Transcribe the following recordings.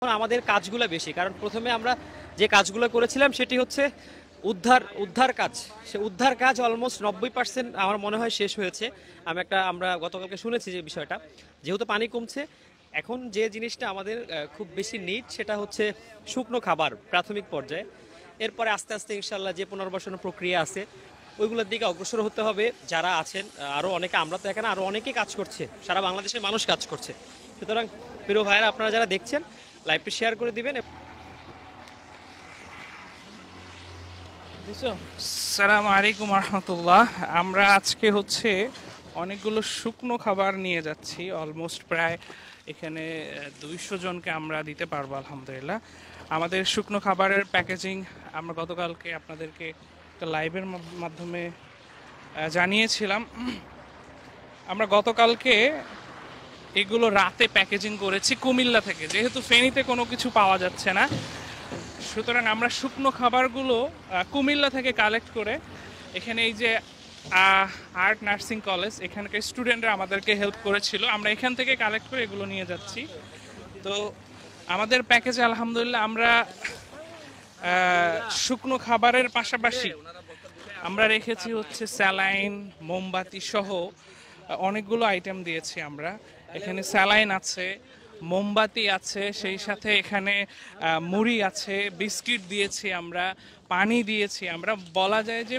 এখন আমাদের কাজগুলো বেশি, কারণ প্রথমে আমরা যে কাজগুলো করেছিলাম সেটি হচ্ছে উদ্ধার উদ্ধার কাজ। সে উদ্ধার কাজ অলমোস্ট 90% আমার মনে হয় শেষ হয়েছে। আমরা গতকালকে শুনেছি যে বিষয়টা, যেহেতু পানি কমছে, এখন যে জিনিসটা আমাদের খুব বেশি নিড সেটা হচ্ছে শুকনো খাবার প্রাথমিক পর্যায়ে। এরপরে আস্তে আস্তে ইনশাল্লাহ যে পুনর্বাসন প্রক্রিয়া আছে ওইগুলোর দিকে অগ্রসর হতে হবে। যারা আছেন আরও অনেকে, আমরা তো এখানে আরও অনেকেই কাজ করছে, সারা বাংলাদেশের মানুষ কাজ করছে। সুতরাং প্রিয় ভাইয়েরা, আপনারা যারা দেখছেন লাইভটি শেয়ার করে দিবেন। সালামু আলাইকুম রহমতুল্লাহ। আমরা আজকে হচ্ছে অনেকগুলো শুকনো খাবার নিয়ে যাচ্ছি, অলমোস্ট প্রায় এখানে 200 জনকে আমরা দিতে পারবো আলহামদুলিল্লাহ। আমাদের শুকনো খাবারের প্যাকেজিং আমরা গতকালকে আপনাদেরকে একটা লাইভের মাধ্যমে জানিয়েছিলাম। আমরা গতকালকে এগুলো রাতে প্যাকেজিং করেছি কুমিল্লা থেকে, যেহেতু ফেনীতে কোনো কিছু পাওয়া যাচ্ছে না, সুতরাং আমরা শুকনো খাবারগুলো কুমিল্লা থেকে কালেক্ট করে এখানে এই যে আর্ট নার্সিং কলেজ, এখানকার স্টুডেন্টরা আমাদেরকে হেল্প করেছিল, আমরা এখান থেকে কালেক্ট করে এগুলো নিয়ে যাচ্ছি। তো আমাদের প্যাকেজে আলহামদুলিল্লাহ আমরা শুকনো খাবারের পাশাপাশি আমরা রেখেছি হচ্ছে স্যালাইন, মোমবাতি সহ অনেকগুলো আইটেম দিয়েছি আমরা। এখানে স্যালাইন আছে, মোমবাতি আছে, সেই সাথে এখানে মুড়ি আছে, বিস্কিট দিয়েছি আমরা, পানি দিয়েছি আমরা। বলা যায় যে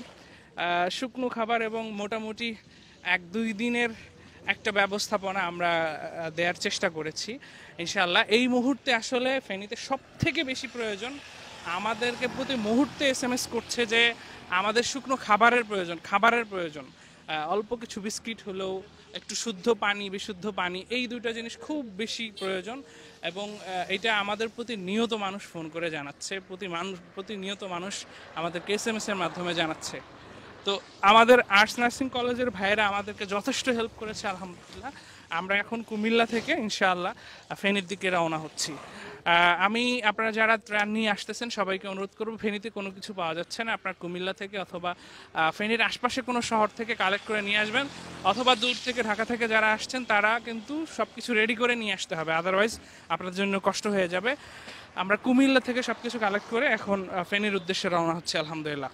শুকনো খাবার এবং মোটামুটি 1-2 দিনের একটা ব্যবস্থাপনা আমরা দেওয়ার চেষ্টা করেছি ইনশাআল্লাহ। এই মুহূর্তে আসলে ফেনীতে সব থেকে বেশি প্রয়োজন, আমাদেরকে প্রতি মুহূর্তে SMS করছে যে আমাদের শুকনো খাবারের প্রয়োজন। অল্প কিছু বিস্কিট হলেও, একটু শুদ্ধ পানি, বিশুদ্ধ পানি, এই দুইটা জিনিস খুব বেশি প্রয়োজন। এবং এটা আমাদের প্রতিনিয়ত মানুষ ফোন করে জানাচ্ছে, প্রতিনিয়ত মানুষ আমাদেরকে SMS এর মাধ্যমে জানাচ্ছে। তো আমাদের আর্টস নার্সিং কলেজের ভাইয়েরা আমাদেরকে যথেষ্ট হেল্প করেছে আলহামদুলিল্লাহ। আমরা এখন কুমিল্লা থেকে ইনশাআল্লাহ ফেনীর দিকে রওনা হচ্ছি। আমি আপনারা যারা ত্রাণ নিয়ে আসতেছেন সবাইকে অনুরোধ করব, ফেনীতে কোনো কিছু পাওয়া যাচ্ছে না, আপনার কুমিল্লা থেকে অথবা ফেনীর আশপাশে কোনো শহর থেকে কালেক্ট করে নিয়ে আসবেন, অথবা দূর থেকে ঢাকা থেকে যারা আসছেন তারা কিন্তু সব কিছু রেডি করে নিয়ে আসতে হবে, আদারওয়াইজ আপনাদের জন্য কষ্ট হয়ে যাবে। আমরা কুমিল্লা থেকে সব কিছু কালেক্ট করে এখন ফেনীর উদ্দেশ্যে রওনা হচ্ছে আলহামদুলিল্লাহ।